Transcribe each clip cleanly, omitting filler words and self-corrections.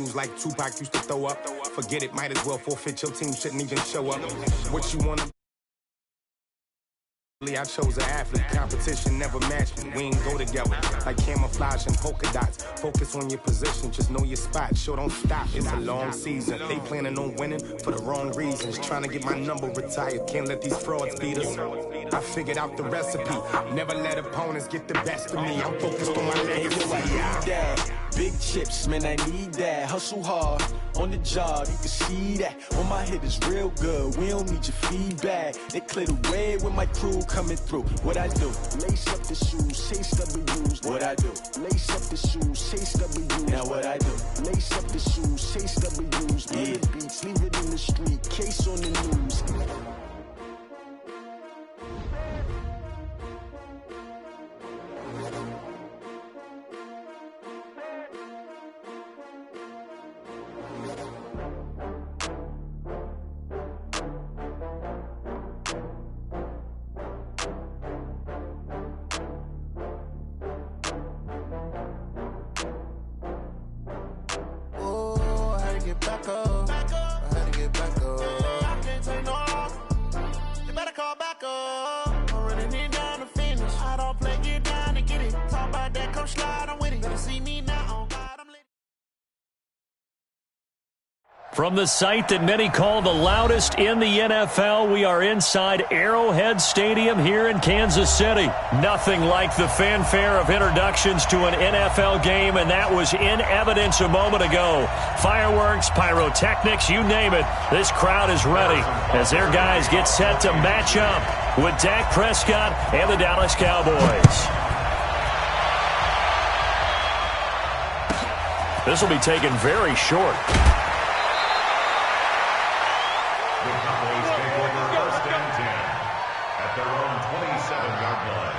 Like Tupac used to throw up. Forget it, might as well forfeit. Your team shouldn't even show up. What you wanna? I chose an athlete. Competition never matched me. We ain't go together like camouflage and polka dots. Focus on your position, just know your spot. Sure, don't stop. It's a long season. They planning on winning for the wrong reasons. Trying to get my number retired. Can't let these frauds beat us. I figured out the recipe. Never let opponents get the best of me. I'm focused on my legacy. Big chips, man, I need that. Hustle hard on the job, you can see that. On my hit is real good, we don't need your feedback. They clear the way with my crew coming through. What I do? Lace up the shoes, chase W's. What I do? Lace up the shoes, chase W's. Now what I do? Lace up the shoes, chase W's. Yeah. The beats, leave it in the street, case on the news. From the site that many call the loudest in the NFL, we are inside Arrowhead Stadium here in Kansas City. Nothing like the fanfare of introductions to an NFL game, and that was in evidence a moment ago. Fireworks, pyrotechnics, you name it. This crowd is ready as their guys get set to match up with Dak Prescott and the Dallas Cowboys. This will be taken very short. Their own 27-yard line.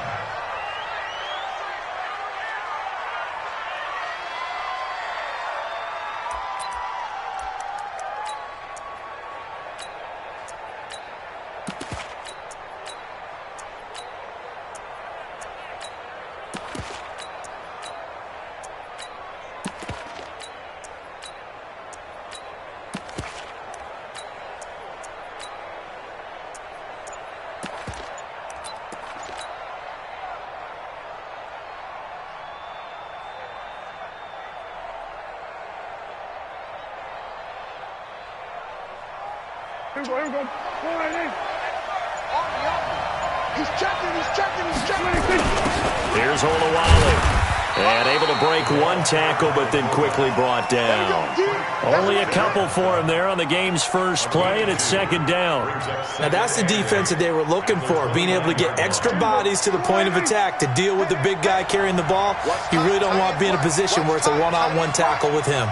Here we go. Go right in. He's checking. Here's Olawale. And able to break one tackle, but then quickly brought down. Only a couple for him there on the game's first play, and it's second down. Now that's the defense that they were looking for, being able to get extra bodies to the point of attack to deal with the big guy carrying the ball. You really don't want to be in a position where it's a one-on-one tackle with him.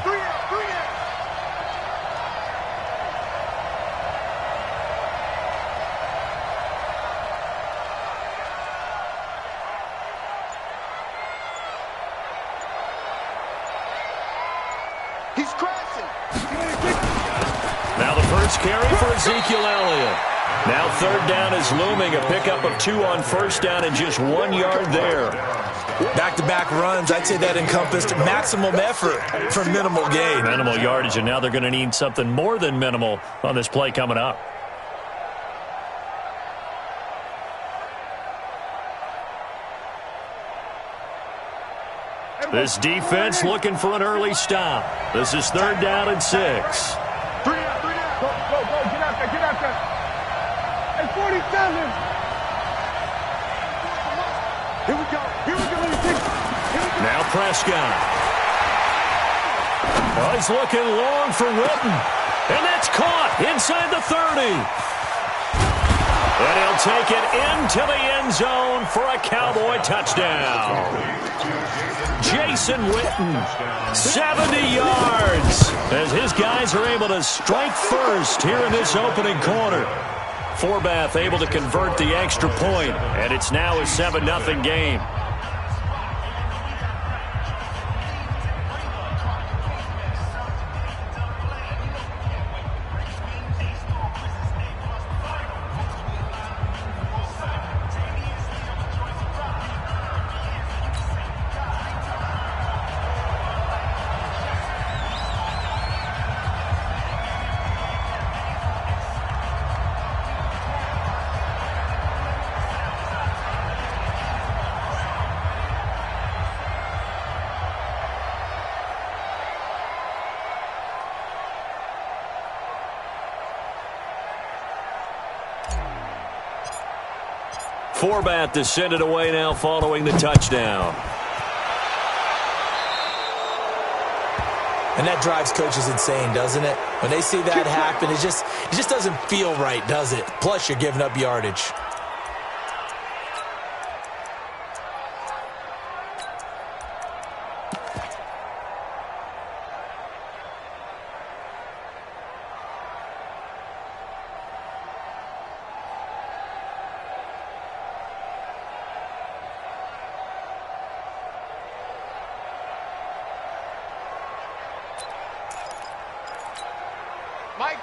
Now the first carry for Ezekiel Elliott. Now third down is looming, a pickup of 2 on first down and just 1 yard there. Back-to-back runs, I'd say that encompassed maximum effort for minimal gain. Minimal yardage, and now they're going to need something more than minimal on this play coming up. This defense looking for an early stop. This is third down and 6. 3 out. Go. Get out there. Hey, 47. Here we go. Now Prescott. Oh, he's looking long for Witten. And that's caught inside the 30. And he'll take it into the end zone for a Cowboy touchdown. Jason Witten, 70 yards, as his guys are able to strike first here in this opening quarter. Forbath able to convert the extra point, and it's now a 7-0 game. Forbat to send it away now following the touchdown. And that drives coaches insane, doesn't it? When they see that happen, it just doesn't feel right, does it? Plus, you're giving up yardage.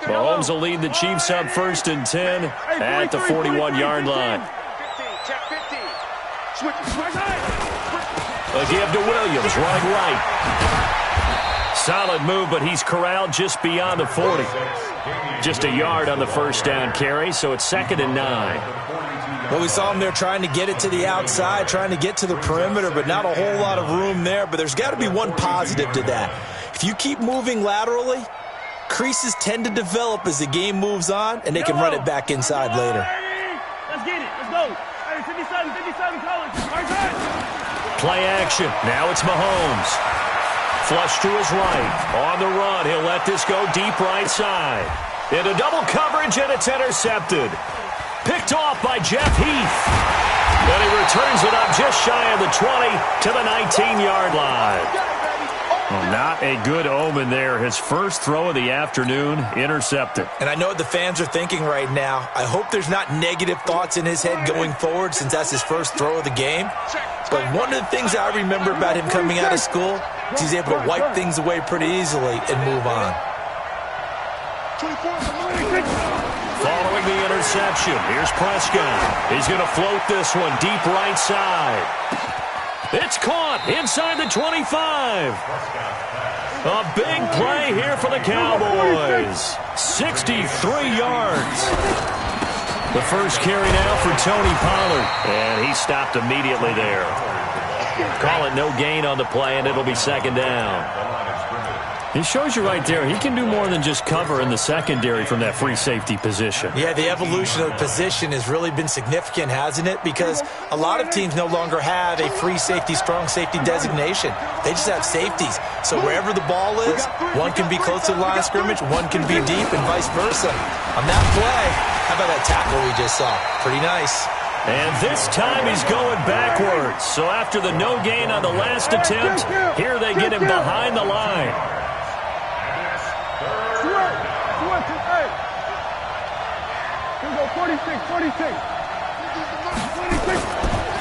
Mahomes will lead the Chiefs up 1st and 10 at the 41-yard line. A give to Williams, right. Solid move, but he's corralled just beyond the 40. Just a yard on the first down carry, so it's 2nd and 9. Well, we saw him there trying to get it to the outside, trying to get to the perimeter, but not a whole lot of room there. But there's got to be one positive to that. If you keep moving laterally, creases tend to develop as the game moves on, and they can run it back inside later. Let's get it. Let's go. Hey, 57, college. Play action. Now it's Mahomes. Flush to his right. On the run, he'll let this go deep right side. Into double coverage, and it's intercepted. Picked off by Jeff Heath. And he returns it up just shy of the 20 to the 19-yard line. Well, not a good omen there. His first throw of the afternoon intercepted. And I know what the fans are thinking right now. I hope there's not negative thoughts in his head going forward since that's his first throw of the game. But one of the things I remember about him coming out of school is he's able to wipe things away pretty easily and move on. Following the interception, here's Prescott. He's going to float this one deep right side. It's caught inside the 25. A big play here for the Cowboys. 63 yards. The first carry now for Tony Pollard. And he stopped immediately there. Call it no gain on the play, and it'll be 2nd down. He shows you right there, he can do more than just cover in the secondary from that free safety position. Yeah, the evolution of the position has really been significant, hasn't it? Because a lot of teams no longer have a free safety, strong safety designation. They just have safeties. So wherever the ball is, one can be close to the line of scrimmage, one can be deep, and vice versa. On that play, how about that tackle we just saw? Pretty nice. And this time he's going backwards. So after the no gain on the last attempt, here they get him behind the line. Here we go, 46.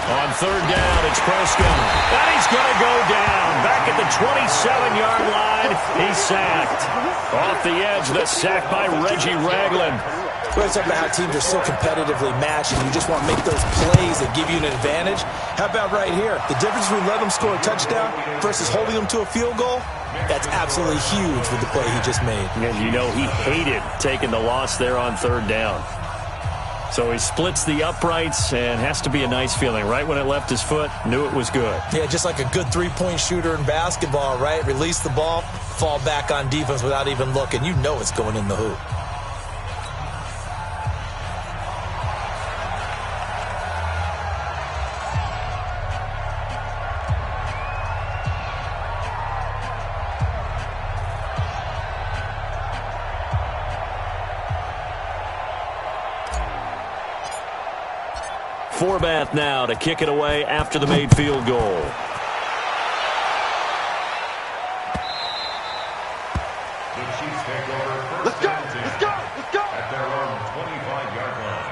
On 3rd down, it's Prescott. And he's going to go down. Back at the 27-yard line, he's sacked. Off the edge, the sack by Reggie Ragland. We're talking about how teams are so competitively matched, and you just want to make those plays that give you an advantage. How about right here? The difference between letting them score a touchdown versus holding them to a field goal, that's absolutely huge with the play he just made. And you know he hated taking the loss there on 3rd down. So he splits the uprights, and has to be a nice feeling. Right when it left his foot, knew it was good. Yeah, just like a good three-point shooter in basketball, right? Release the ball, fall back on defense without even looking. You know it's going in the hoop. Forbath now to kick it away after the made field goal. The Chiefs take over 1st and 10 at their own 25-yard line.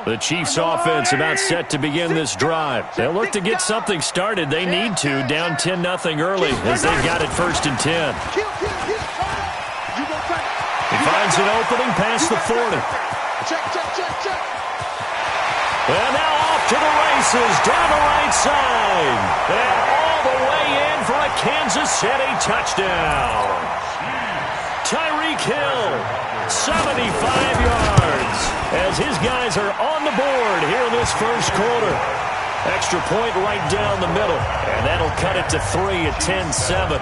The Chiefs offense about set to begin this drive. They'll look to get something started. They need to, down 10-0 early as they've got it 1st and 10. He finds an opening past the 40. And now off to the races, down the right side. And all the way in for a Kansas City touchdown. Tyreek Hill, 75 yards. as his guys are on the board here in this first quarter. Extra point right down the middle, and that'll cut it to 3 at 10-7.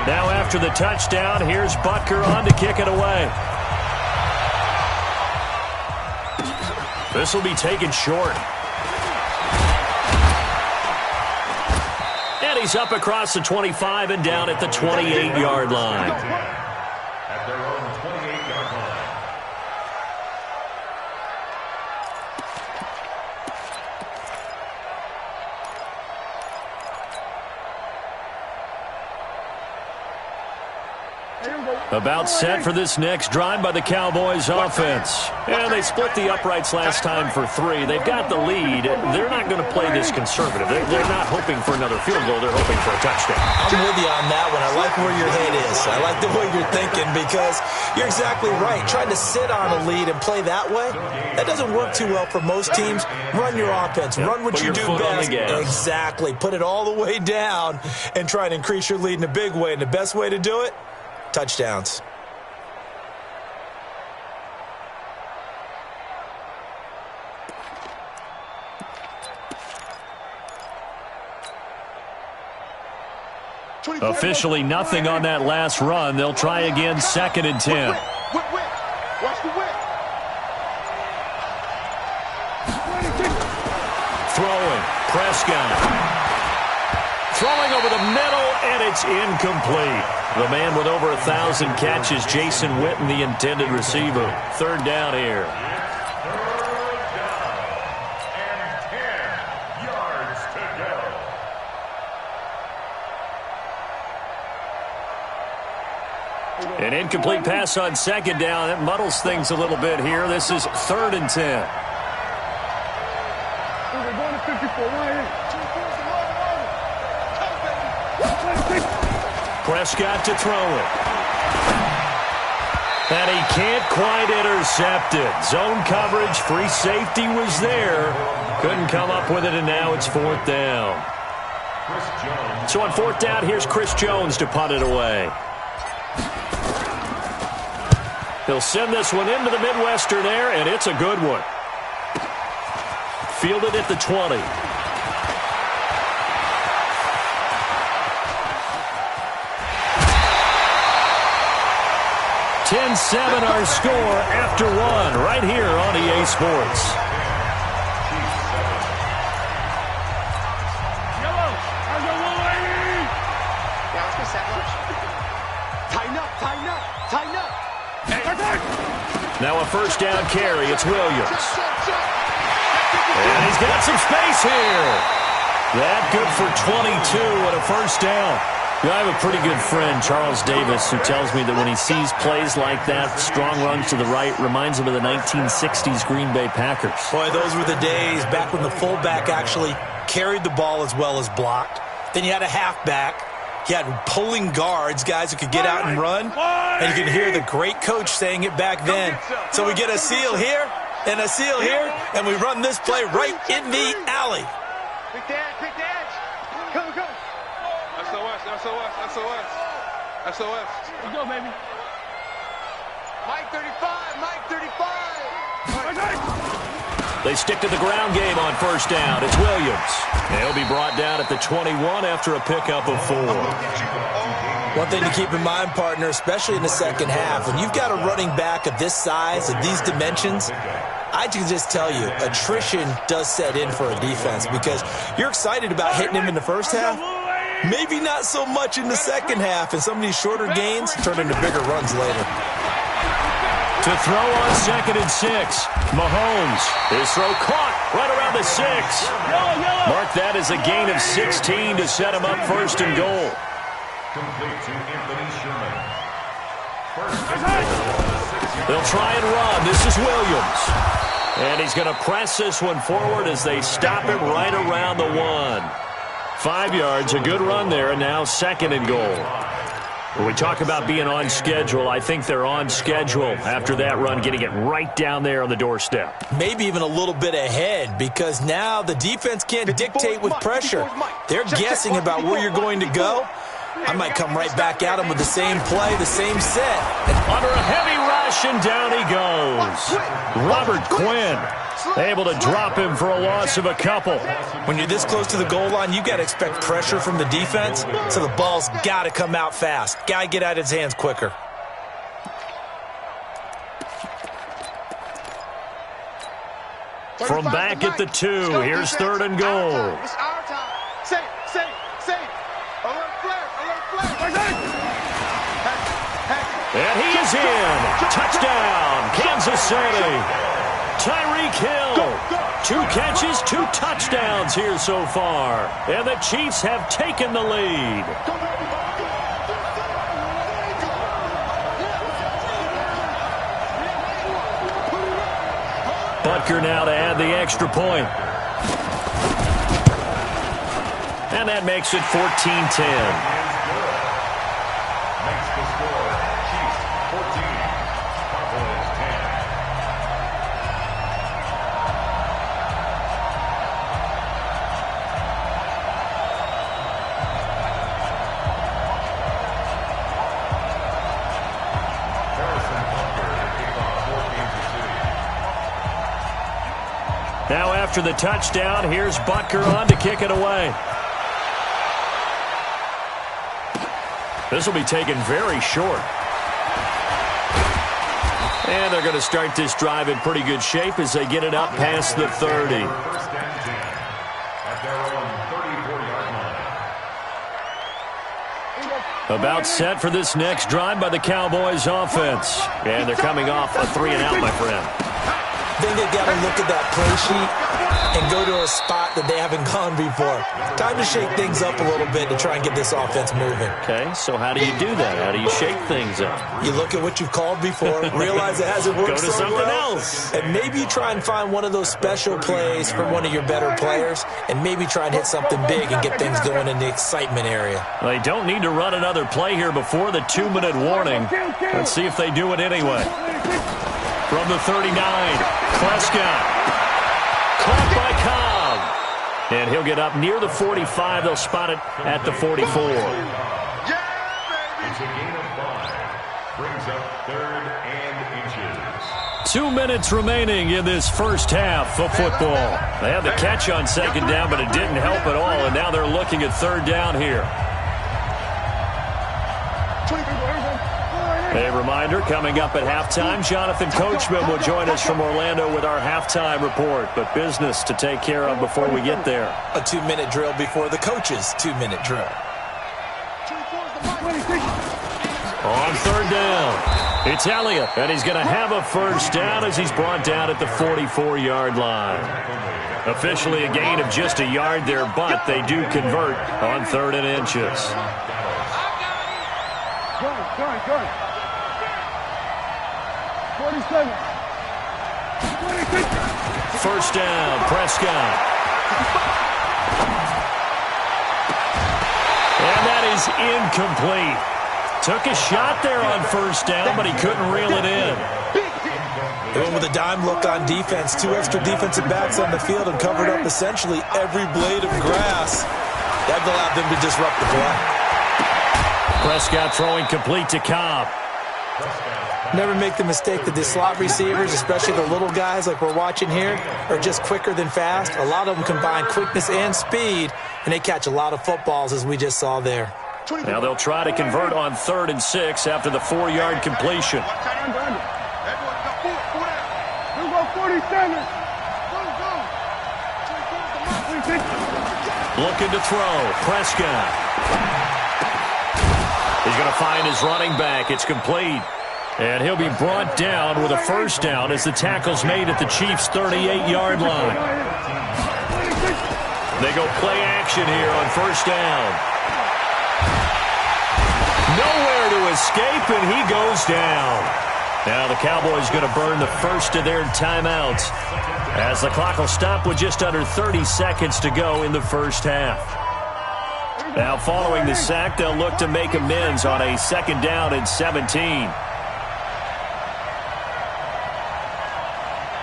Now after the touchdown, here's Butker on to kick it away. This will be taken short. And he's up across the 25 and down at the 28-yard line. At their own 28-yard line. About set for this next drive by the Cowboys offense. And they split the uprights last time for 3. They've got the lead. They're not going to play this conservative. They're not hoping for another field goal. They're hoping for a touchdown. I'm with you on that one. I like where your head is. I like the way you're thinking because you're exactly right. Trying to sit on a lead and play that way, that doesn't work too well for most teams. Run your offense. Run what you do best. Exactly. Put it all the way down and try and increase your lead in a big way. And the best way to do it, touchdowns. Officially nothing on that last run. They'll try again, 2nd and 10. Watch the whip. Throwing, Prescott. Throwing over the middle, and it's incomplete. The man with over 1,000 catches, Jason Witten, the intended receiver. 3rd down here. An incomplete pass on 2nd down. That muddles things a little bit here. This is 3rd and 10. Prescott to throw it. And he can't quite intercept it. Zone coverage, free safety was there. Couldn't come up with it, and now it's 4th down. So on 4th down, here's Chris Jones to punt it away. He'll send this one into the Midwestern air, and it's a good one. Fielded at the 20. (10-7) our score after 1 right here on EA Sports. Now a 1st down carry. It's Williams. And he's got some space here. That good for 22 and a 1st down. I have a pretty good friend, Charles Davis, who tells me that when he sees plays like that, strong runs to the right, reminds him of the 1960s Green Bay Packers. Boy, those were the days back when the fullback actually carried the ball as well as blocked. Then you had a halfback. You had pulling guards, guys who could get out and run. And you can hear the great coach saying it back then. So we get a seal here and a seal here, and we run this play right in the alley. Quick dash. Come. SOS. Let's go, baby. Mike 35. They stick to the ground game on 1st down. It's Williams. He'll be brought down at the 21 after a pickup of 4. One thing to keep in mind, partner, especially in the second half, when you've got a running back of this size, of these dimensions, I can just tell you, attrition does set in for a defense because you're excited about hitting him in the first half. Maybe not so much in the second half, and some of these shorter gains turn into bigger runs later. To throw on 2nd and 6. Mahomes. His throw caught right around the 6. Mark that as a gain of 16 to set him up 1st and goal. Complete to Anthony Sherman. They'll try and run. This is Williams. And he's going to press this one forward as they stop him right around the 1. 5 yards, a good run there, and now 2nd and goal. When we talk about being on schedule, I think they're on schedule after that run, getting it right down there on the doorstep. Maybe even a little bit ahead, because now the defense can't dictate with pressure. They're guessing about where you're going to go. I might come right back at him with the same play, the same set. Under a heavy rush, and down he goes. Robert Quinn able to drop him for a loss of a couple. When you're this close to the goal line, you've got to expect pressure from the defense, so the ball's got to come out fast. Got to get out of his hands quicker. From back at the 2, here's 3rd and goal. It's our time. Say it. Alert flare. And he is in. Touchdown, Kansas City. Tyreek Hill. 2 catches, 2 touchdowns here so far. And the Chiefs have taken the lead. Butker now to add the extra point. And that makes it 14-10. Makes the score Chiefs 14, Cowboys 10. Harrison Butker to kick off for Kansas City. Now after the touchdown, here's Butker on to kick it away. This will be taken very short. And they're going to start this drive in pretty good shape as they get it up past the 30. First and 10 at their own 34-yard line. About set for this next drive by the Cowboys offense. And they're coming off a 3-and-out, my friend. I think they've got to look at that play sheet and go to a spot that they haven't gone before. Time to shake things up a little bit to try and get this offense moving. Okay, so how do you do that? How do you shake things up? You look at what you've called before, realize it hasn't worked Go to so something well, else. and maybe you try and find one of those special plays from one of your better players, and maybe try and hit something big and get things going in the excitement area. They don't need to run another play here before the 2-minute warning. Let's see if they do it anyway. From the 39, Prescott. Caught by Cobb. And he'll get up near the 45. They'll spot it at the 44. It's a gain of 5. Brings up 3rd and inches. 2 minutes remaining in this first half of football. They had the catch on 2nd down, but it didn't help at all. And now they're looking at 3rd down here. A reminder, coming up at halftime, Jonathan Coachman will join us from Orlando with our halftime report. But business to take care of before we get there. A 2-minute drill before the coach's 2-minute drill. On 3rd down, it's Elliott, and he's going to have a first down as he's brought down at the 44-yard line. Officially a gain of just a yard there, but they do convert on 3rd and inches. Good. 47. First down, Prescott. And that is incomplete. Took a shot there on 1st down, but he couldn't reel it in. They went with a dime look on defense. 2 extra defensive backs on the field and covered up essentially every blade of grass. That allowed them to disrupt the play. Prescott throwing complete to Cobb. Never make the mistake that the slot receivers, especially the little guys like we're watching here, are just quicker than fast. A lot of them combine quickness and speed, and they catch a lot of footballs, as we just saw there. Now they'll try to convert on 3rd and 6 after the 4-yard completion. Looking to throw. Prescott. He's going to find his running back. It's complete. And he'll be brought down with a first down as the tackle's made at the Chiefs' 38-yard line. They go play action here on 1st down. Nowhere to escape, and he goes down. Now the Cowboys going to burn the first of their timeouts as the clock will stop with just under 30 seconds to go in the first half. Now following the sack, they'll look to make amends on a 2nd down and 17.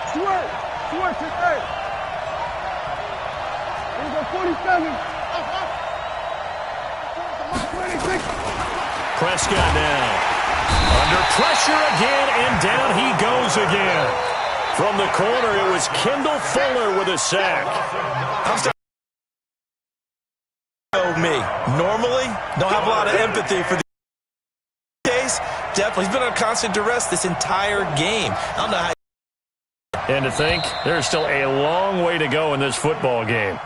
Stuart, to third. Here we go, 47. 26. Prescott now. Under pressure again, and down he goes again. From the corner, it was Kendall Fuller with a sack. Me. Normally, don't have a lot of empathy for the case. Definitely, he's been on constant duress this entire game. I don't know how. And to think, there's still a long way to go in this football game.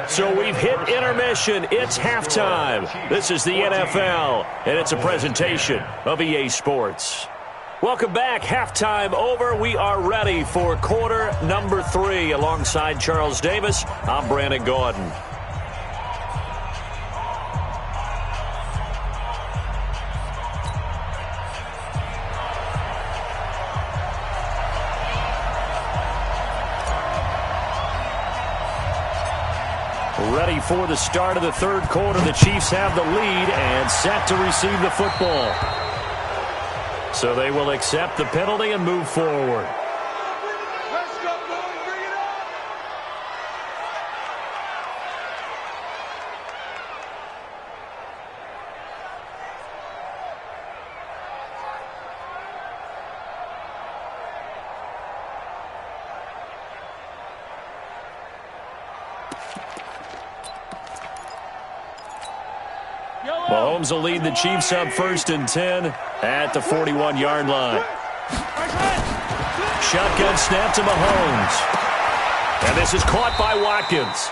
So we've hit intermission. It's halftime. This is the NFL, and it's a presentation of EA Sports. Welcome back. Halftime over. We are ready for quarter number 3. Alongside Charles Davis, I'm Brandon Gordon. Ready for the start of the 3rd quarter. The Chiefs have the lead and set to receive the football. So they will accept the penalty and move forward. Mahomes will lead the Chiefs up 1st and 10 at the 41-yard line. Shotgun snap to Mahomes. And this is caught by Watkins.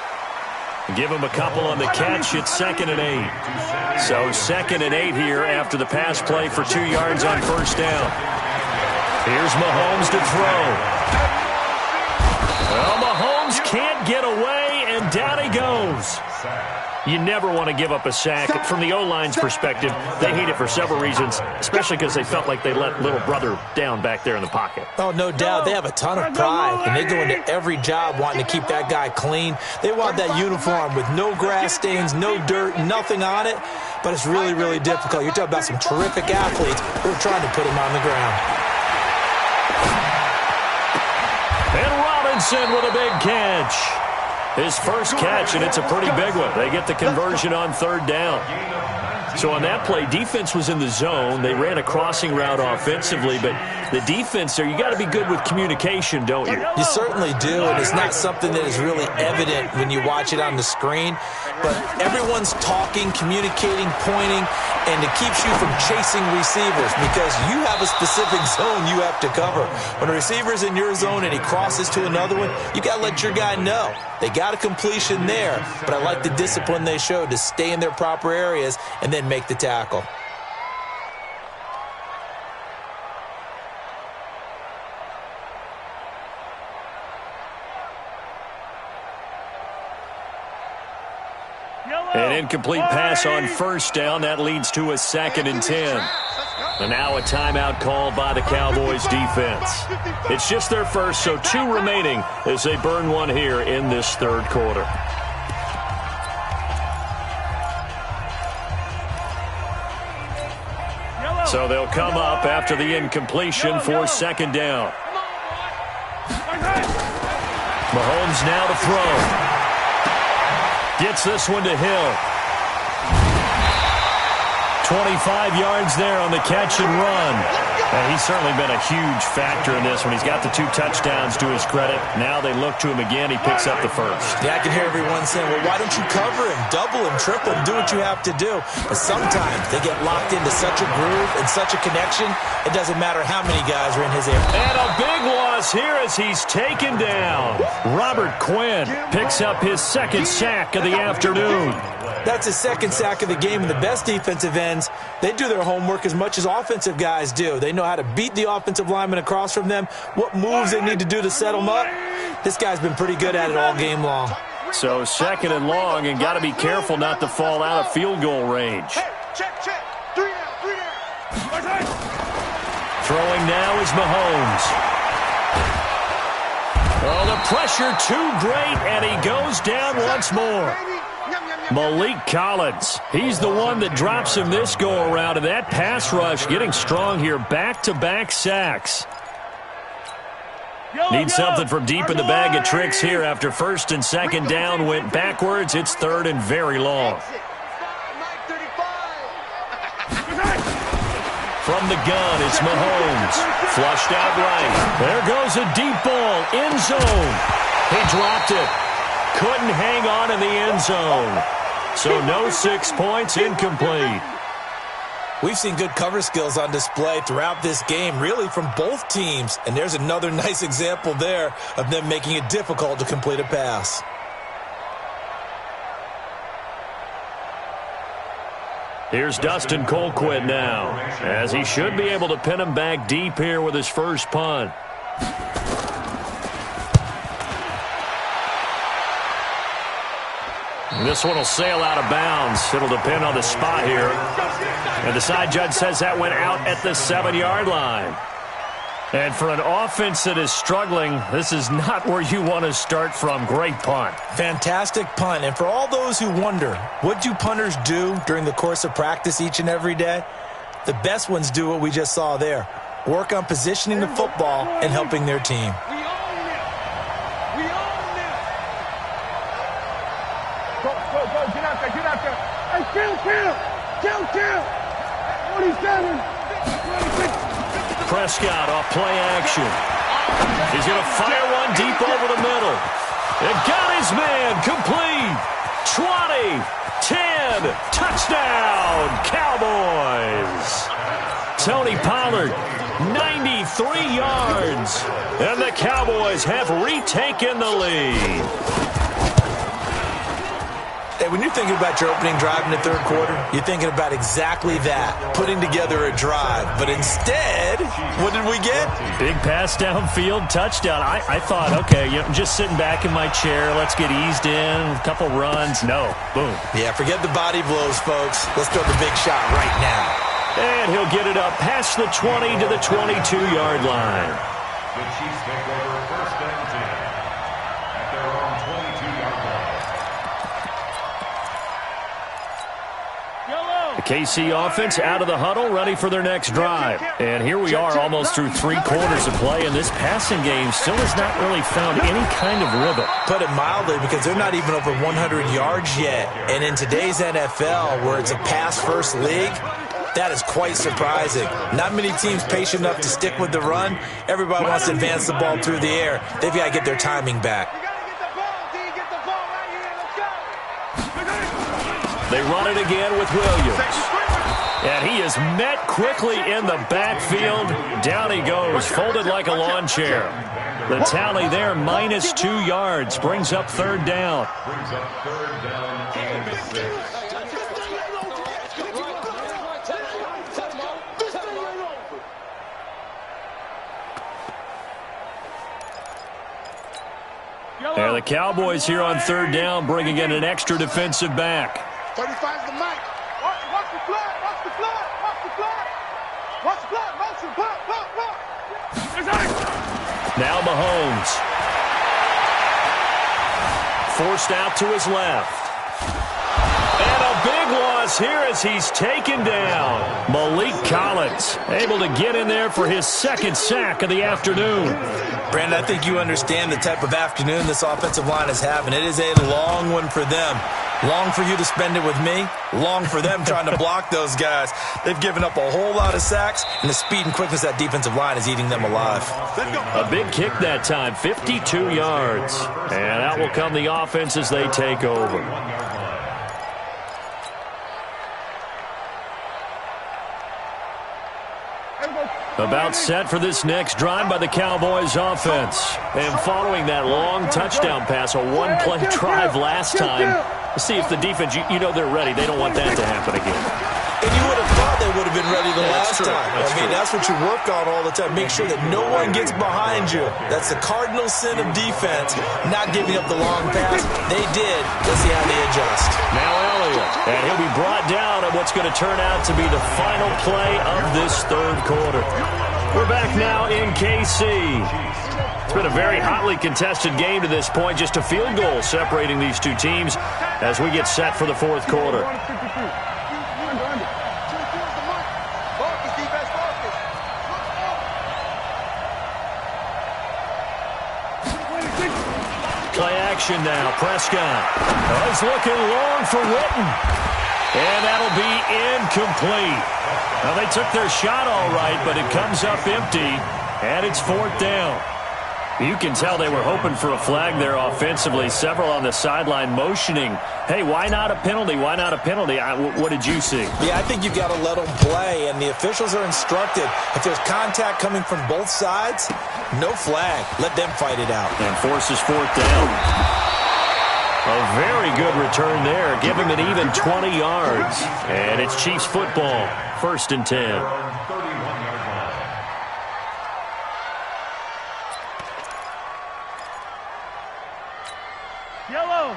Give him a couple on the catch. It's 2nd and 8. So 2nd and 8 here after the pass play for 2 yards on 1st down. Here's Mahomes to throw. Well, Mahomes can't get away, and down he goes. You never want to give up a sack. From the O-line's perspective, they hate it for several reasons, especially because they felt like they let little brother down back there in the pocket. Oh, no doubt. They have a ton of pride, and they go into every job wanting to keep that guy clean. They want that uniform with no grass stains, no dirt, nothing on it, but it's really, really difficult. You're talking about some terrific athletes who are trying to put him on the ground. And Robinson with a big catch. His first catch, and it's a pretty big one. They get the conversion on 3rd down. So on that play, defense was in the zone. They ran a crossing route offensively, but the defense there, you got to be good with communication, don't you? You certainly do, and it's not something that is really evident when you watch it on the screen. But everyone's talking, communicating, pointing, and it keeps you from chasing receivers because you have a specific zone you have to cover. When a receiver's in your zone and he crosses to another one, you got to let your guy know. They got a completion there, but I like the discipline they showed to stay in their proper areas and then make the tackle. An incomplete pass on 1st down. That leads to a 2nd and 10. And now a timeout called by the Cowboys defense. It's just their first, so 2 remaining as they burn one here in this 3rd quarter. So they'll come up after the incompletion for 2nd down. Mahomes now to throw. Gets this one to Hill. 25 yards there on the catch and run. And he's certainly been a huge factor in this one. He's got the 2 touchdowns to his credit. Now they look to him again. He picks up the first. Yeah, I can hear everyone saying, well, why don't you cover him, double him, triple him, do what you have to do. But sometimes they get locked into such a groove and such a connection, it doesn't matter how many guys are in his area. And a big loss here as he's taken down. Robert Quinn picks up his 2nd sack of the afternoon. That's his 2nd sack of the game, and the best defensive ends, they do their homework as much as offensive guys do. They know how to beat the offensive lineman across from them, what moves they need to do to set them up. This guy's been pretty good at it all game long. So 2nd and long, and got to be careful not to fall out of field goal range. Check. 3 down. Throwing now is Mahomes. Oh, the pressure too great, and he goes down once more. Malik Collins, he's the one that drops him this go-around, and that pass rush getting strong here, back-to-back sacks. Need something from deep in the bag of tricks here after first and second down went backwards. It's third and very long. From the gun, it's Mahomes. Flushed out right. There goes a deep ball. End zone. He dropped it. Couldn't hang on in the end zone. So no 6 points, incomplete. We've seen good cover skills on display throughout this game, really from both teams. And there's another nice example there of them making it difficult to complete a pass. Here's Dustin Colquitt now, as he should be able to pin him back deep here with his first punt. This one will sail out of bounds. It'll depend on the spot here. And the side judge says that went out at the 7-yard line. And for an offense that is struggling, this is not where you want to start from. Great punt. Fantastic punt. And for all those who wonder, what do punters do during the course of practice each and every day? The best ones do what we just saw there. Work on positioning the football and helping their team. Kill. 47. Prescott off play action. He's going to fire one deep over the middle. It got his man complete. 20, 10, touchdown, Cowboys. Tony Pollard, 93 yards. And the Cowboys have retaken the lead. Hey, when you're thinking about your opening drive in the third quarter, you're thinking about exactly that, putting together a drive. But instead, what did we get? Big pass downfield, touchdown. I thought, okay, just sitting back in my chair, let's get eased in, a couple runs. No, boom. Yeah, forget the body blows, folks. Let's throw the big shot right now. And he'll get it up past the 20 to the 22-yard line. The Chiefs take over first and 10 at their own 22-yard line. The KC offense out of the huddle, ready for their next drive. And here we are almost through 3 quarters of play, and this passing game still has not really found any kind of rhythm. Put it mildly, because they're not even over 100 yards yet. And in today's NFL, where it's a pass-first league, that is quite surprising. Not many teams patient enough to stick with the run. Everybody wants to advance the ball through the air. They've got to get their timing back. They run it again with Williams. And he is met quickly in the backfield. Down he goes, folded like a lawn chair. The tally there, minus 2 yards, brings up third down. Brings up third down and 6. And the Cowboys here on third down, bringing in an extra defensive back. 35's the mic. Watch the flat. Watch the flat. Watch the flat. Watch the flat. Motion. Pop. Now Mahomes. Forced out to his left. And a big loss here as he's taken down. Malik Collins able to get in there for his second sack of the afternoon. Brandon, I think you understand the type of afternoon this offensive line is having. It is a long one for them. Long for you to spend it with me. Long for them trying to block those guys. They've given up a whole lot of sacks, and the speed and quickness of that defensive line is eating them alive. A big kick that time, 52 yards. And out will come the offense as they take over. About set for this next drive by the Cowboys offense. And following that long touchdown pass, a one-play drive last time, see if the defense, you know they're ready. They don't want that to happen again. And you would have thought they would have been ready the last time. That's what you work on all the time. Make sure that no one gets behind you. That's the cardinal sin of defense, not giving up the long pass. They did. Let's see how they adjust. Now Elliott, and he'll be brought down at what's going to turn out to be the final play of this third quarter. We're back now in KC. It's been a very hotly contested game to this point. Just a field goal separating these two teams. as we get set for the fourth quarter. Play action now. Prescott. He's looking long for Witten. And that'll be incomplete. Now, they took their shot all right, but it comes up empty, and it's fourth down. You can tell they were hoping for a flag there offensively. Several on the sideline motioning, hey, why not a penalty? Why not a penalty? What did you see? Yeah, I think you've got to let them play, and the officials are instructed. If there's contact coming from both sides, no flag. Let them fight it out. And forces fourth down. A very good return there. Give him an even 20 yards. And it's Chiefs football. 1st and 10.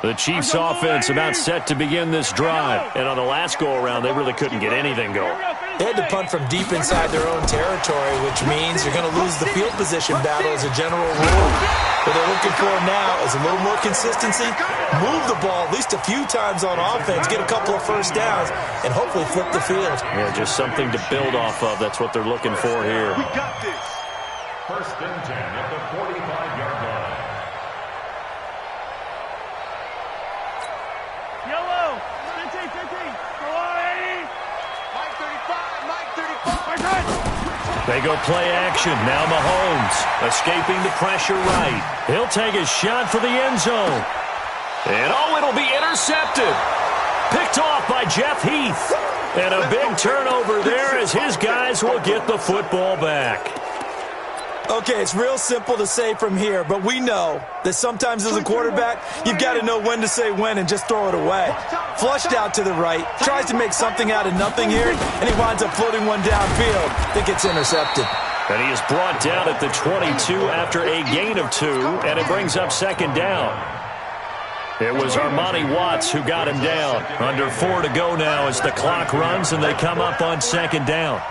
The Chiefs offense about set to begin this drive. And on the last go-around, they really couldn't get anything going. They had to punt from deep inside their own territory, which means you're going to lose the field position battle as a general rule. What they're looking for now is a little more consistency, move the ball at least a few times on offense, get a couple of first downs, and hopefully flip the field. Yeah, just something to build off of. That's what they're looking for here. We got this. 1st and 10 at the 45-yard line. Yellow. 15, 15. Go on, 80. Mike 35, Mike 35. They go play action. Now Mahomes escaping the pressure right. He'll take a shot for the end zone. And it'll be intercepted. Picked off by Jeff Heath. And a big turnover there as his guys will get the football back. Okay, it's real simple to say from here, but we know that sometimes as a quarterback, you've got to know when to say when and just throw it away. Flushed out to the right, tries to make something out of nothing here, and he winds up floating one downfield that gets intercepted. And he is brought down at the 22 after a gain of 2, and it brings up 2nd down. It was Armani Watts who got him down. Under 4 to go now as the clock runs, and they come up on 2nd down.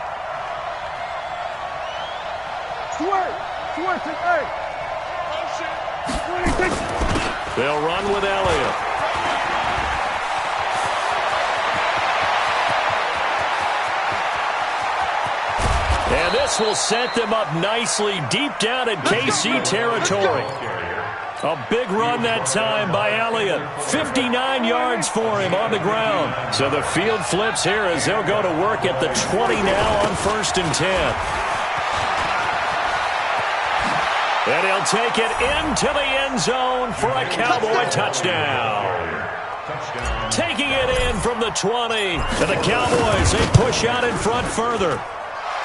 They'll run with Elliott. And this will set them up nicely deep down in KC territory. A big run that time by Elliott. 59 yards for him on the ground. So the field flips here as they'll go to work at the 20 now on 1st and 10. And he'll take it into the end zone for a Cowboy touchdown. Taking it in from the 20. And the Cowboys, they push out in front further.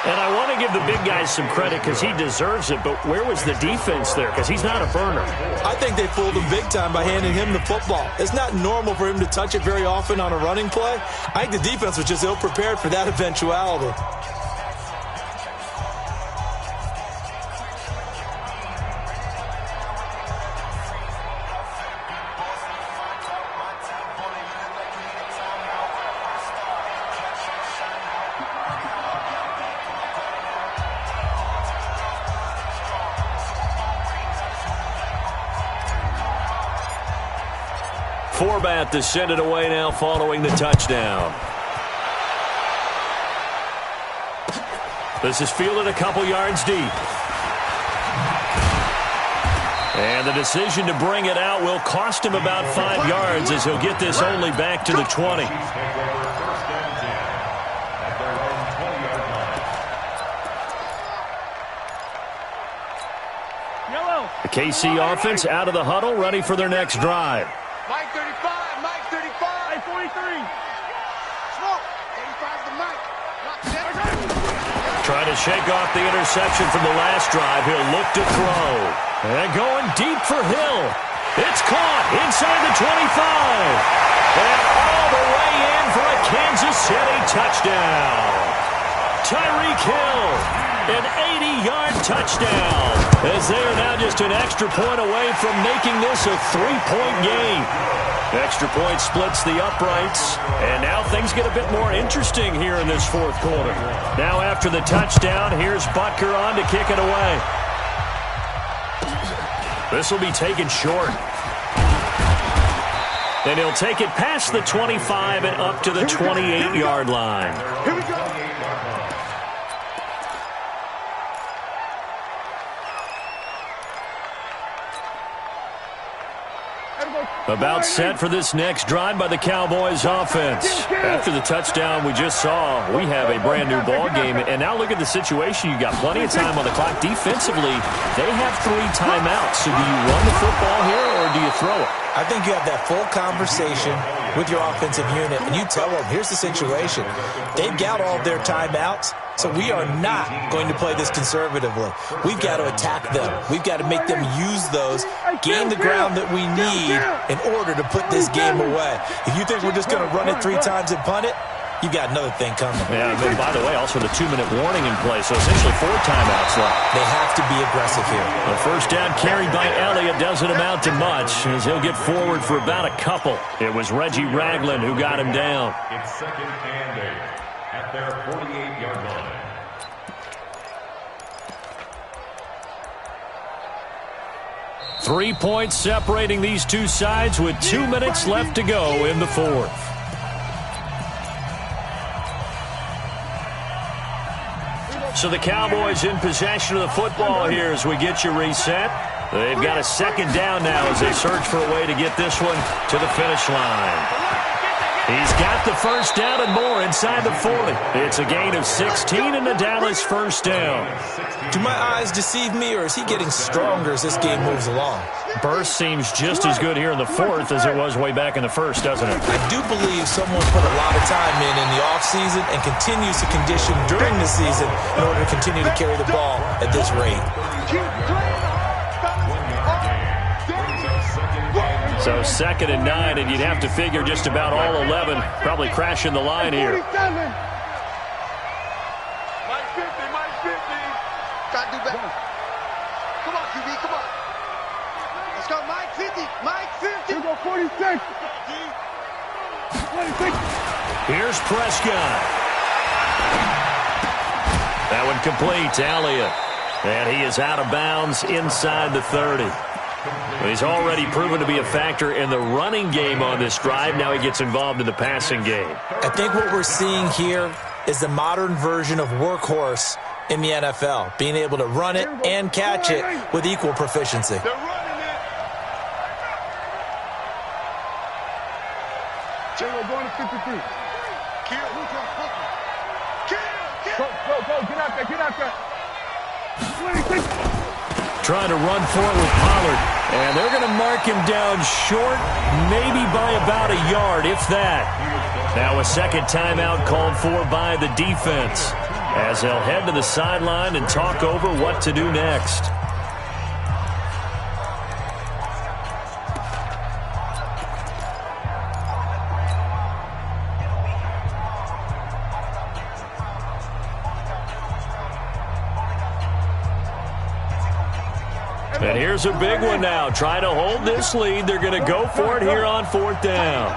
And I want to give the big guys some credit because he deserves it, but where was the defense there? Because he's not a burner. I think they fooled him big time by handing him the football. It's not normal for him to touch it very often on a running play. I think the defense was just ill-prepared for that eventuality. Forbat to send it away now following the touchdown. This is fielded a couple yards deep. And the decision to bring it out will cost him about 5 yards as he'll get this only back to the 20. The KC offense out of the huddle, ready for their next drive. Mike 35, Mike 35. 43. Smoke. 85's the Mike. Trying to shake off the interception from the last drive. He'll look to throw. And going deep for Hill. It's caught inside the 25. And all the way in for a Kansas City touchdown. Tyreek Hill, an 80-yard touchdown. As they are now just an extra point away from making this a 3-point game. Extra point splits the uprights, and now things get a bit more interesting here in this fourth quarter. Now after the touchdown, here's Butker on to kick it away. This will be taken short. And he'll take it past the 25 and up to the 28-yard line. Here we go. About set for this next drive by the Cowboys offense. After the touchdown we just saw, we have a brand new ball game. And now look at the situation. You got plenty of time on the clock. Defensively, they have 3 timeouts. So do you run the football here or do you throw it? I think you have that full conversation with your offensive unit, and you tell them, here's the situation. They've got all their timeouts, so we are not going to play this conservatively. We've got to attack them. We've got to make them use those, gain the ground that we need in order to put this game away. If you think we're just going to run it 3 times and punt it, you got another thing coming. Yeah, and then, by the way, also the 2-minute warning in place, so essentially 4 timeouts left. They have to be aggressive here. The first down carried by Elliott doesn't amount to much as he'll get forward for about a couple. It was Reggie Ragland who got him down. It's 2nd and 8 at their 48-yard line. Three points separating these two sides with 2 minutes left to go in the fourth. So the Cowboys in possession of the football here as we get you reset. They've got a second down now as they search for a way to get this one to the finish line. He's got the first down and more inside the 40. It's a gain of 16 and the Dallas first down. Do my eyes deceive me, or is he getting stronger as this game moves along? Burst seems just as good here in the fourth as it was way back in the first, doesn't it? I do believe someone put a lot of time in the offseason and continues to condition during the season in order to continue to carry the ball at this rate. So 2nd and 9, and you'd have to figure just about all 11 probably crashing the line here. Mike 50, Mike 50. Gotta do better. Come on, QB, come on. Let's go, Mike 50, Mike 50. Here go 46. 26. Here's Prescott. That one complete to Elliott. And he is out of bounds inside the 30. He's already proven to be a factor in the running game on this drive. Now he gets involved in the passing game. I think what we're seeing here is the modern version of workhorse in the NFL, being able to run it and catch it with equal proficiency. They're running it. We're going to 53. Kill. Go. Get out there. 26. Trying to run for it with Pollard. And they're going to mark him down short, maybe by about a yard, if that. Now a second timeout called for by the defense as they'll head to the sideline and talk over what to do next. And here's a big one now. Trying to hold this lead. They're going to go for it here on 4th down.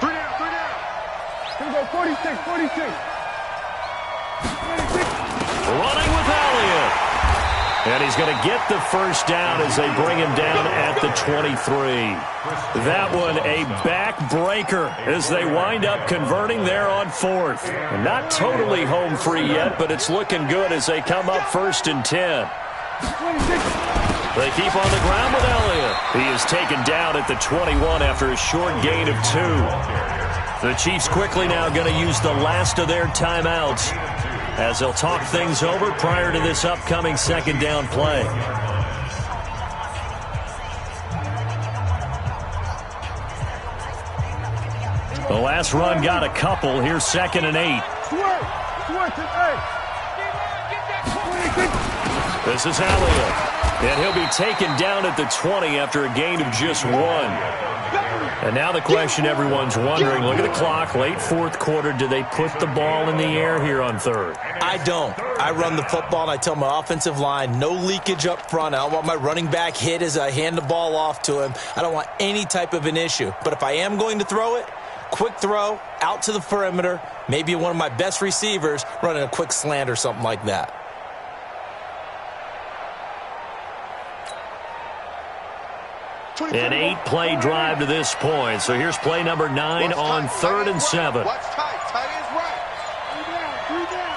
3 down. Here we go, 46. 26. Running with Elliott. And he's going to get the first down as they bring him down at the 23. That one a backbreaker as they wind up converting there on 4th. And not totally home free yet, but it's looking good as they come up 1st and 10. They keep on the ground with Elliott. He is taken down at the 21 after a short gain of 2. The Chiefs quickly now going to use the last of their timeouts as they'll talk things over prior to this upcoming second down play. The last run got a couple. Here's 2nd and 8. This is Elliott. And he'll be taken down at the 20 after a gain of just 1. And now the question everyone's wondering, look at the clock, late 4th quarter, do they put the ball in the air here on 3rd? I don't. I run the football and I tell my offensive line, no leakage up front. I don't want my running back hit as I hand the ball off to him. I don't want any type of an issue. But if I am going to throw it, quick throw, out to the perimeter, maybe one of my best receivers running a quick slant or something like that. An 8-play drive to this point. So here's play number 9 on 3rd and 7. Watch tight. Tight ends right. Three down.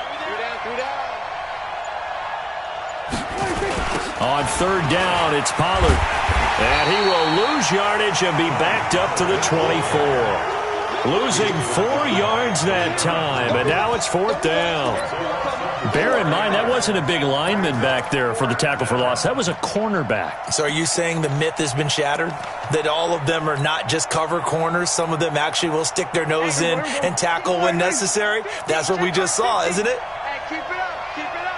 On 3rd down, it's Pollard. And he will lose yardage and be backed up to the 24. Losing 4 yards that time, and now it's 4th down. Bear in mind, that wasn't a big lineman back there for the tackle for loss. That was a cornerback. So are you saying the myth has been shattered? That all of them are not just cover corners? Some of them actually will stick their nose in and tackle when necessary? That's what we just saw, isn't it? Hey, keep it up. Keep it up.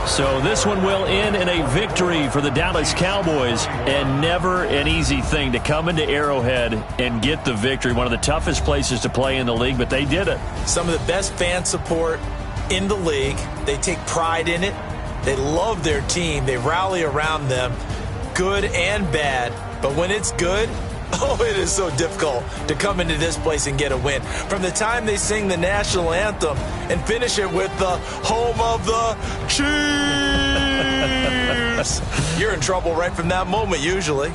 So this one will end in a victory for the Dallas Cowboys, and never an easy thing to come into Arrowhead and get the victory. One of the toughest places to play in the league, but they did it. Some of the best fan support in the league. They take pride in it. They love their team. They rally around them, good and bad. But when it's good, oh, it is so difficult to come into this place and get a win. From the time they sing the national anthem and finish it with the home of the Chiefs, you're in trouble right from that moment usually.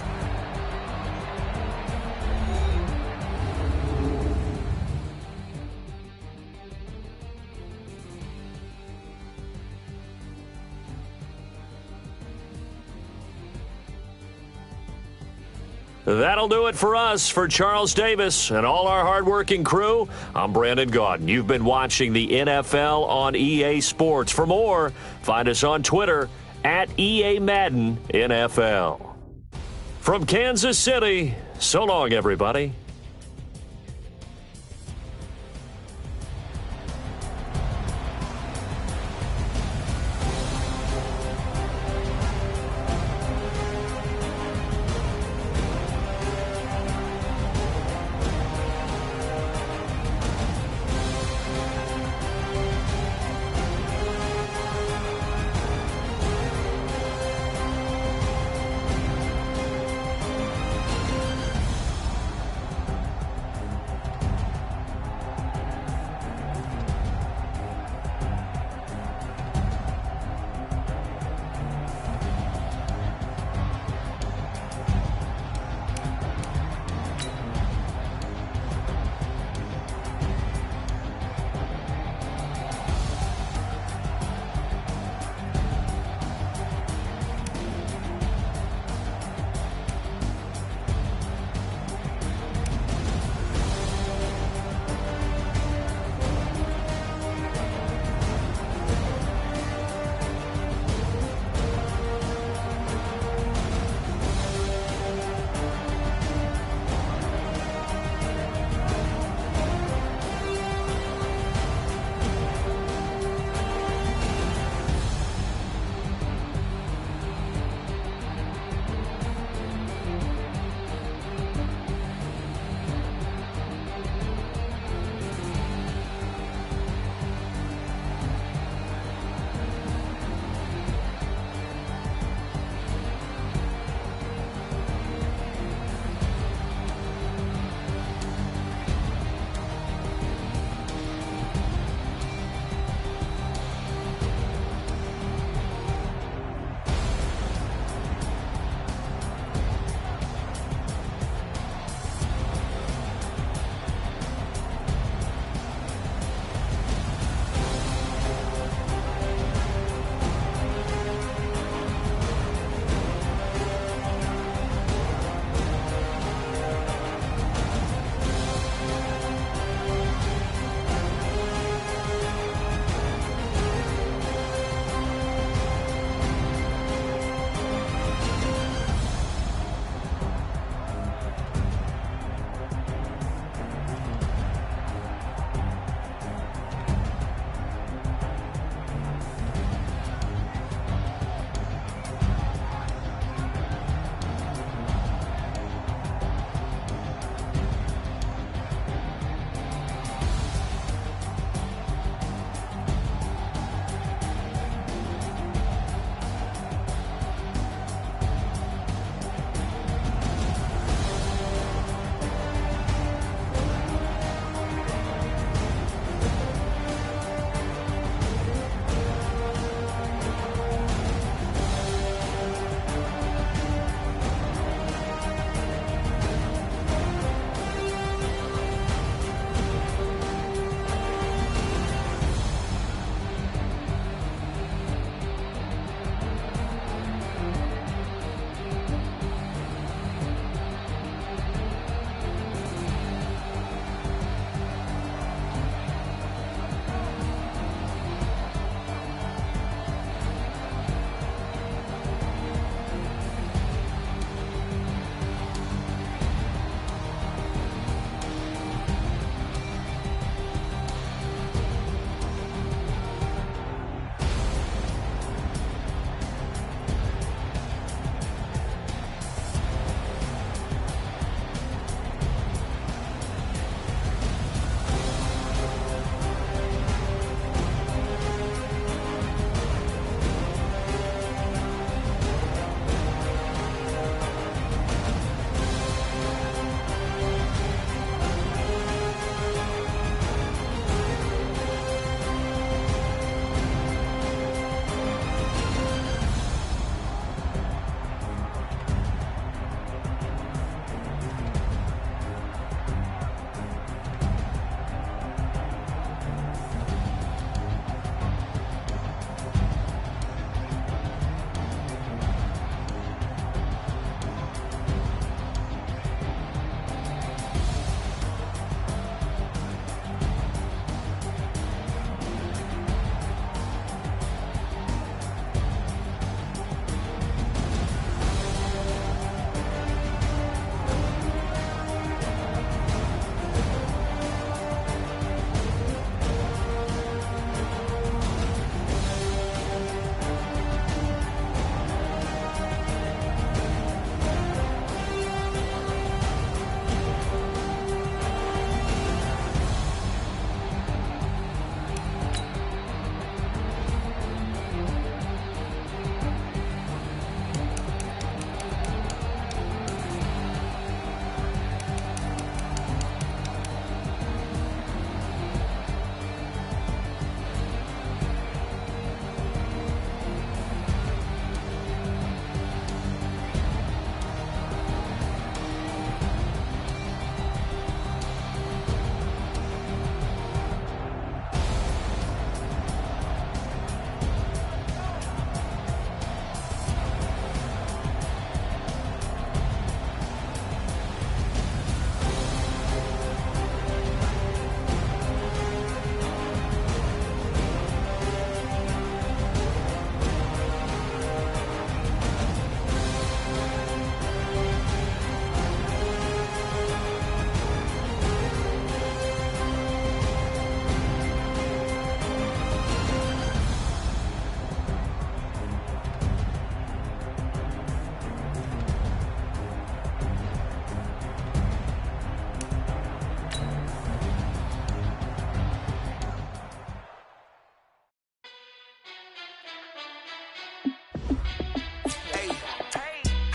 That'll do it for us. For Charles Davis and all our hardworking crew, I'm Brandon Gaudin. You've been watching the NFL on EA Sports. For more, find us on Twitter at EA Madden NFL. From Kansas City, so long, everybody.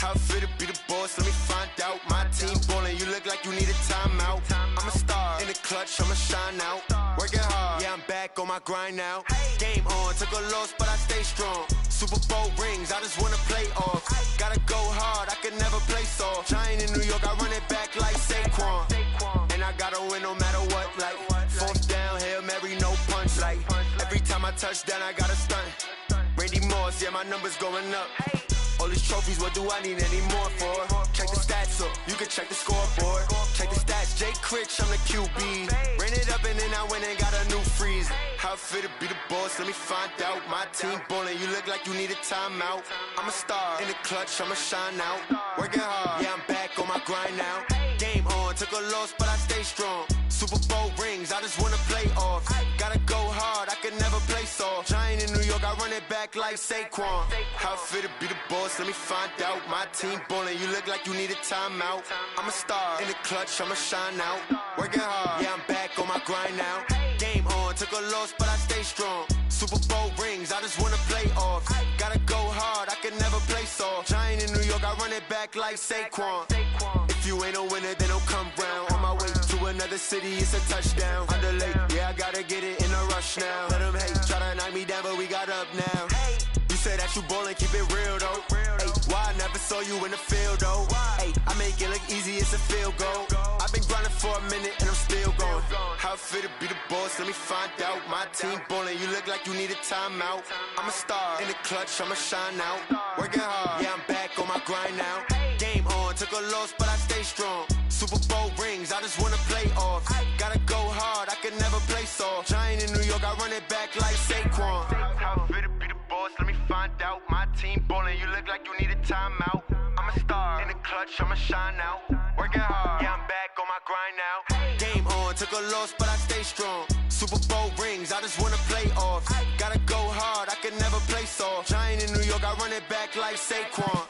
How I feel to be the boss, let me find out. My team ballin', you look like you need a timeout. I'm a star, in the clutch, I'ma shine out. Working hard, yeah, I'm back on my grind now. Game on, took a loss, but I stay strong. Super Bowl rings, I just wanna play off. Gotta go hard, I could never play soft. Giant in New York, I run it back like Saquon. And I gotta win no matter what, like fourth down, Hail Mary, no punch. Like every time I touch down, I gotta stunt. Randy Moss, yeah, my numbers going up. All these trophies, what do I need any more for? Check the stats up, you can check the scoreboard. Check the stats, Jake Critch, I'm the QB. Ran it up and then I went and got a new freeze. How I feel to be the boss, let me find out. My team ballin', you look like you need a timeout. I'm a star, in the clutch, I'ma shine out. Working hard, yeah, I'm back on my grind now. Game on, took a loss, but I stay strong. Super Bowl rings, I just wanna play off. Gotta go hard, I could never play soft. Giant in New York, I run it back like Saquon. How I feel to be the boss, let me find out. My team ballin', you look like you need a timeout. I'm a star, in the clutch, I'ma shine out. Working hard, yeah, I'm back on my grind now. Game on, took a loss, but I stay strong. Super Bowl rings, I just wanna play off. Gotta go hard, I could never play soft. Giant in New York, I run it back like Saquon. If you ain't a winner, then don't come round. On my way to another city, it's a touchdown. Underlay, yeah, I gotta get it in a rush now. Let them hate, try to knock me down, but we got up now. You say that you ballin', keep it real though. Hey, why I never saw you in the field though? Hey, I make it look easy, it's a field goal. I've been grinding for a minute and I'm still going. How I feel to be the boss, let me find out. My team ballin', you look like you need a timeout. I'm a star, in the clutch, I'ma shine out. Working hard, yeah, I'm back on my grind now. Game on, took a loss, but I stay strong. Super Bowl rings, I just wanna play off. Gotta go hard, I could never play soft. Giant in New York, I run it back like Saquon. How I feel to be the boss, let me find out. My team ballin', you look like you need a timeout. I'm a star, in the clutch, I'ma shine out. Working hard, yeah, I'm back on my grind now. Game on, took a loss, but I stay strong. Super Bowl rings, I just wanna play off. Gotta go hard, I could never play soft. Giant in New York, I run it back like Saquon.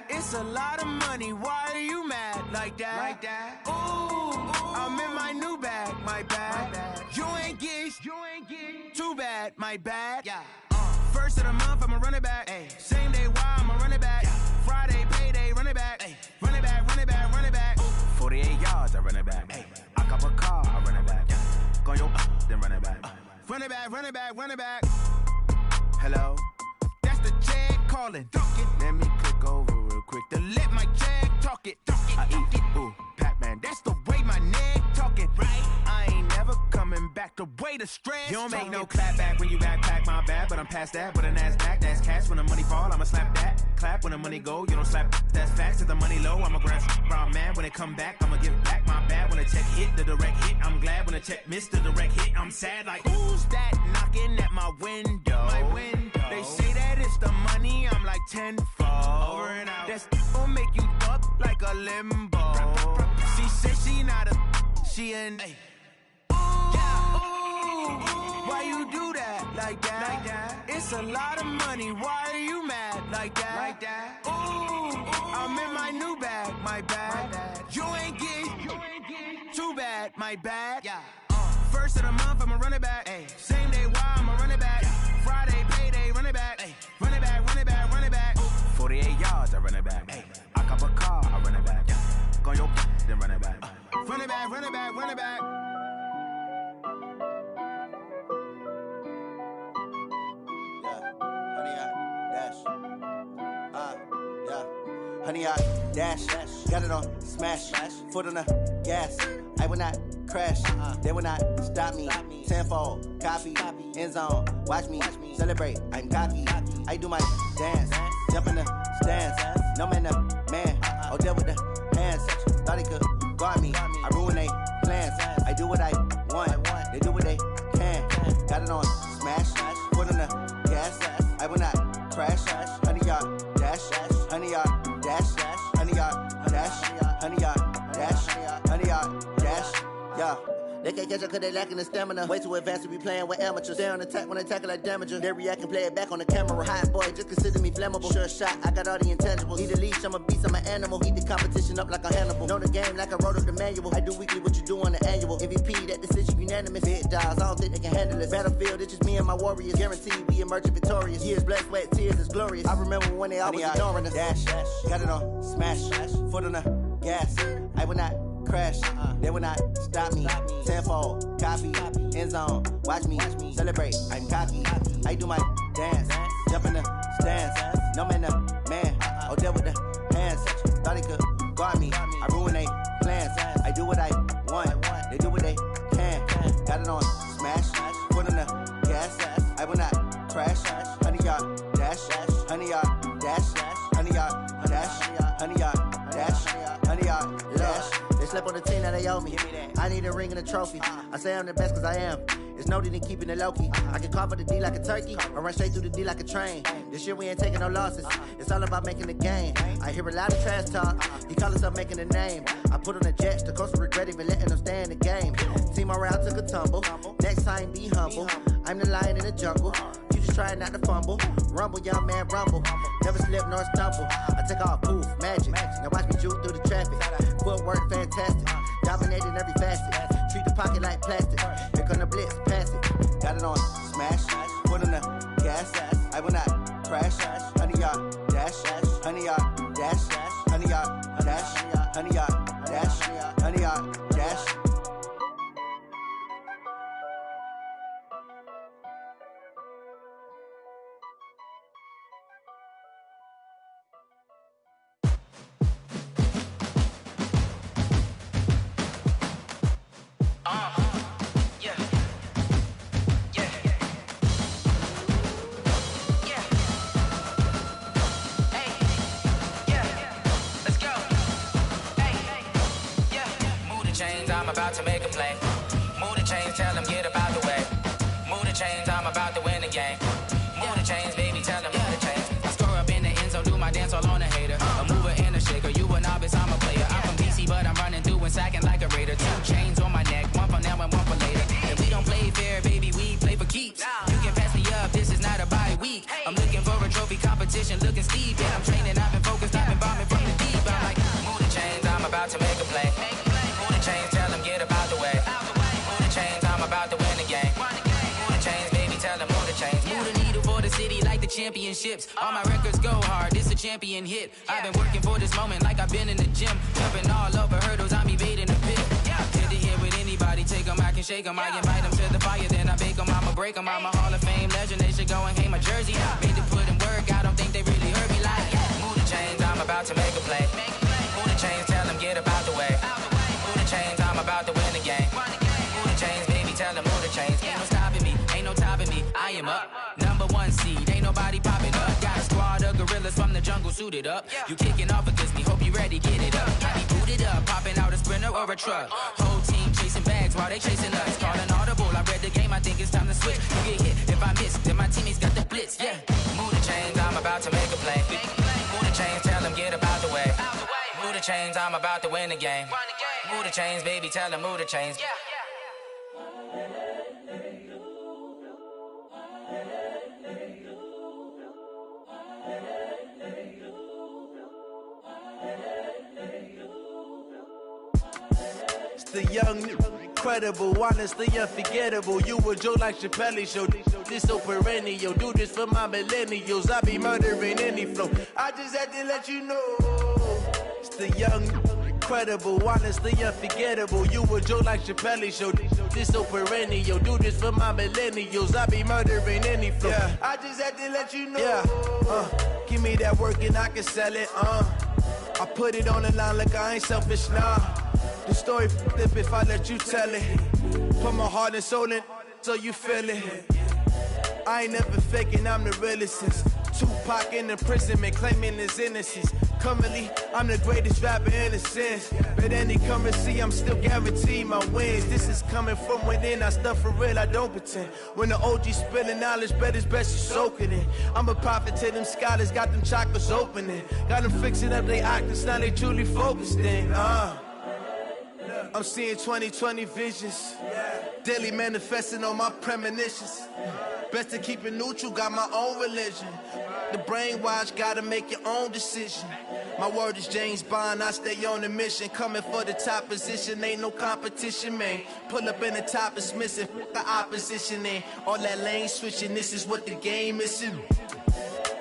It's a lot of money, why are you mad like that? Ooh, I'm in my new bag, my bad. You ain't get too bad, my bad. First of the month, I'ma run it back. Same day, why I'ma run it back. Friday, payday, run it back. Run it back, run it back, run it back. 48 yards, I run it back. I cop a car, I run it back. Go your then run it back. Run it back, run it back, run it back. Hello? That's the jag calling. Let me click over real quick to let my jag talk it. I eat it, ooh, Pac-Man. That's the way my neck talking. Right? I ain't never coming back. The way the stress. You don't make no clap back when you backpack, my bad. But I'm past that. With a NASDAQ, that's cash. When the money fall, I'ma slap that. Clap when the money go. You don't slap. That's facts. If the money low, I'ma grab brown man. When it come back, I'ma give back my bad. When the check hit, the direct hit. I'm glad when the check missed the direct hit. I'm sad like who's that knocking at my window? My window. They say that it's the money. I'm like tenfold. Over and out. That's gon' make you up like a limbo. She said she not a. She an. Why you do that like that? It's a lot of money. Why are you mad like that? Ooh, I'm in my new bag, my bad. You ain't get too bad, my bad. First of the month, I'ma run it back. Same day, why I'ma run it back. Friday, payday, run it back. Run it back, run it back, run it back. 48 yards, I run it back. I cop a car, I run it back. Go your then run it back. Run it back, run it back, run it back. Honey, I dash, got it on smash, foot on the gas. I will not crash, they will not stop me. Tenfold, copy, end zone, watch me celebrate. I'm cocky, I do my dance, jump in the stands. No man, man, oh there with the hands. Thought he could guard me, I ruin they plans. I do what I want, they do what they can. Got it on smash, foot on the gas. I will not crash. 100-yard dash. 100-yard dash. 100-yard dash. 100-yard dash. 100-yard dash. Yeah. They can't catch up cause they lacking the stamina. Way too advanced to be playing with amateurs. They on attack when they tackle like damager. They react and play it back on the camera. Hot boy, just consider me flammable. Sure shot, I got all the intangibles. Need a leash, I'm a beast, I'm an animal. Eat the competition up like a Hannibal. Know the game like I wrote up the manual. I do weekly what you do on the annual. MVP, that decision unanimous. Big dogs, I don't think they can handle it. Battlefield, it's just me and my warriors. Guaranteed we emerge victorious. Years, blood, sweat, tears, it's glorious. I remember when they always ignoring us. Dash, got it on, smash, foot on the gas. I will not crash, they will not stop me. Tenfold, copy, end zone, watch me celebrate. I'm cocky, I do my dance, jump in the stands. No man, man, oh there with the hands. Thought he could guard me, I ruin they plans. I do what I want, they do what they can. Got it on smash, foot on the gas. I will not crash. 100-yard dash, 100-yard dash, 100-yard dash, 100-yard dash, 100-yard dash. They slept on the team that they owe me. I need a ring and a trophy. I say I'm the best cause I am. It's noted in keeping it low-key. I can carve up the D like a turkey or run straight through the D like a train. This year we ain't taking no losses. It's all about making the game. I hear a lot of trash talk. He call himself making a name. I put on the Jets. The coach will regret even letting them stay in the game. Team morale took a tumble. Next time be humble. I'm the lion in the jungle. You just trying not to fumble. Rumble, young man, rumble. Never slip nor stumble. I take off, poof, magic. Now watch me juke through the traffic. Footwork fantastic. Dominating every facet. Treat the pocket like plastic. Here come the blitz, pass it. Got it on smash. Foot on the gas. I will not crash. 100-yard dash. 100-yard dash. 100-yard dash. 100-yard dash. 100-yard dash. I'm about to make a play. Move the chains, tell them get about the way. Move the chains, I'm about to win the game. Move the chains, baby, tell them move the chains. I score up in the end zone, do my dance all on a hater. A mover and a shaker, you a novice, I'm a player. I'm from DC, but I'm running through and sacking like a raider. 2 chains on my neck, one for now and one for later. And we don't play fair, baby, we play for keeps. You can pass me up, this is not a bye week. I'm looking for a trophy competition, looking steep. And I'm training, I've been focused, I've been bombing from the deep. I'm like, move the chains, I'm about to make a play. Move the chains, tell them get about the way. Move the chains, I'm about to win the game. Move the chains, baby, tell them move the chains. Move the needle for the city like the championships. All my records go hard, this a champion hit. I've been working for this moment like I've been in the gym. Jumping all over hurdles, I'm evading the pit. Hit the hit with anybody, take them, I can shake them. I invite them to the fire, then I bake them, I'ma break them. I'm a Hall of Fame legend, they should go and hang my jersey. Made to put in work, I don't think they really heard me like, move the chains, I'm about to make a play. Move the chains, tell them get about the way. Move the chains, I'm about to win the game. Move the chains, baby, tell them move the chains. Ain't no stopping me, ain't no topping me. I am up, #1 seed, ain't nobody popping up. Got a squad of gorillas from the jungle suited up. You kicking off against me, hope you ready, get it up. I be booted up, popping out a Sprinter or a truck. Whole team chasing bags while they chasing us. Calling audible, I read the game, I think it's time to switch. You get hit, if I miss, then my teammates got the blitz, yeah. Move the chains, I'm about to make a play. Move the chains, tell them get about the way. Move the chains, I'm about to win the game. Move the chains, baby, tell them move the chains. It's the young, incredible, honestly unforgettable. You a joke like Chappelle show. This so perennial. Do this for my millennials. I be murdering any flow. I just had to let you know. It's the young, incredible, honestly unforgettable. You a joke like Chappelle show. This so perennial. Do this for my millennials. I be murdering any flow. Yeah. I just had to let you know. Yeah. Give me that work and I can sell it. I put it on the line like I ain't selfish, nah. The story flip if I let you tell it. Put my heart and soul in so you feel it. I ain't never faking, I'm the realest since Tupac in imprisonment claiming his innocence. Currently, I'm the greatest rapper in a sense. But any currency, I'm still guaranteed my wins. This is coming from within, I stuff for real, I don't pretend. When the OG spilling knowledge, bet it's best you soak it in. I'm a prophet to them scholars, got them chakras opening. Got them fixing up their octaves, now they truly focused in. I'm seeing 2020 visions. Daily manifesting on my premonitions. Best to keep it neutral, got my own religion. The brainwash, gotta make your own decision. My word is James Bond, I stay on the mission. Coming for the top position, ain't no competition, man. Pull up in the top, it's missing, the opposition in. All that lane switching, this is what the game is.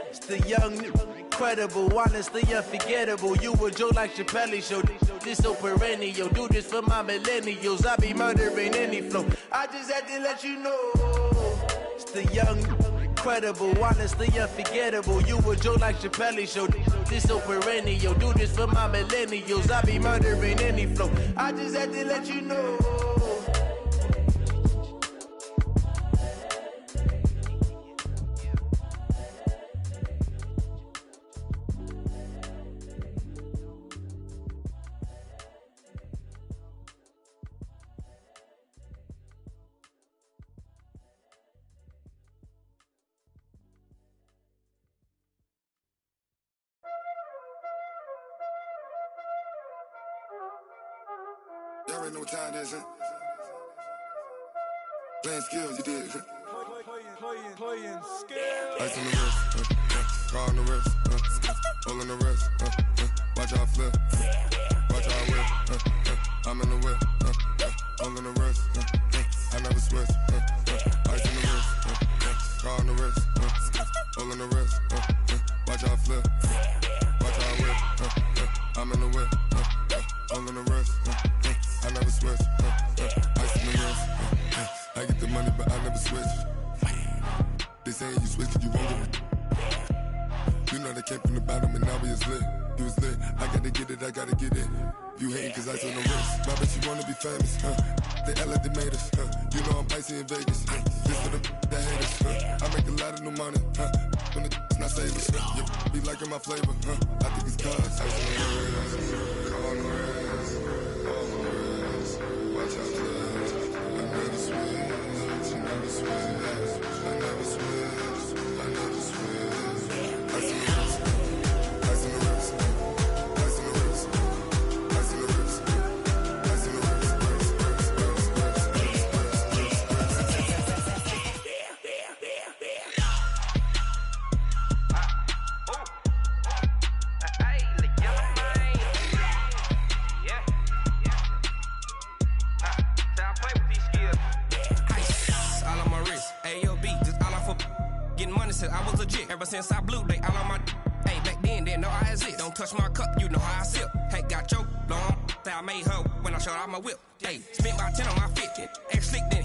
It's the young, incredible, honestly unforgettable. You a joke like Chappelle show. This so perennial, do this for my millennials. I be murdering any flow. I just had to let you know. It's the young, incredible, honestly unforgettable. You a joke like Chappelle show. This so perennial, do this for my millennials. I be murdering any flow. I just had to let you know. Y'all already know what time it is, huh? Playing skills, you did. Playing skills. Ice on the wrist, car on the wrist, hole in the wrist, watch out flip, watch out whip, I'm in the whip, hole in the wrist, I never switch, ice on the wrist, car on the wrist, hole in the wrist, watch out flip, watch out whip, I'm in the whip, hole in the wrist, I never switch, ice on the wrist, I get the money but I never switch. They saying you switch cause you won't get it. You know they came from the bottom and now we is lit. You was lit, I gotta get it, I gotta get it. You hating cause I on the wrist. My bitch, you wanna be famous, They act like they made us, You know I'm icy in Vegas, This for the that hate us, I make a lot of new money, When it's not savers, Be liking my flavor, I think it's cause I on the wrist, car on the wrist, all on the wrist. Watch out, please. I never switch, I never switch, I never switch, I never switch. Ice in the wrist, ice in the wrist, ice in the wrist, ice in the wrist, ice in the wrist, I was legit. Ever since I blew, they all on my hey, back then, didn't know I exist. Don't touch my cup, you know how I sip. Hey, got choked, long. I made her when I showed out my whip. Hey, spent about 10 on my 50. Ex-slick then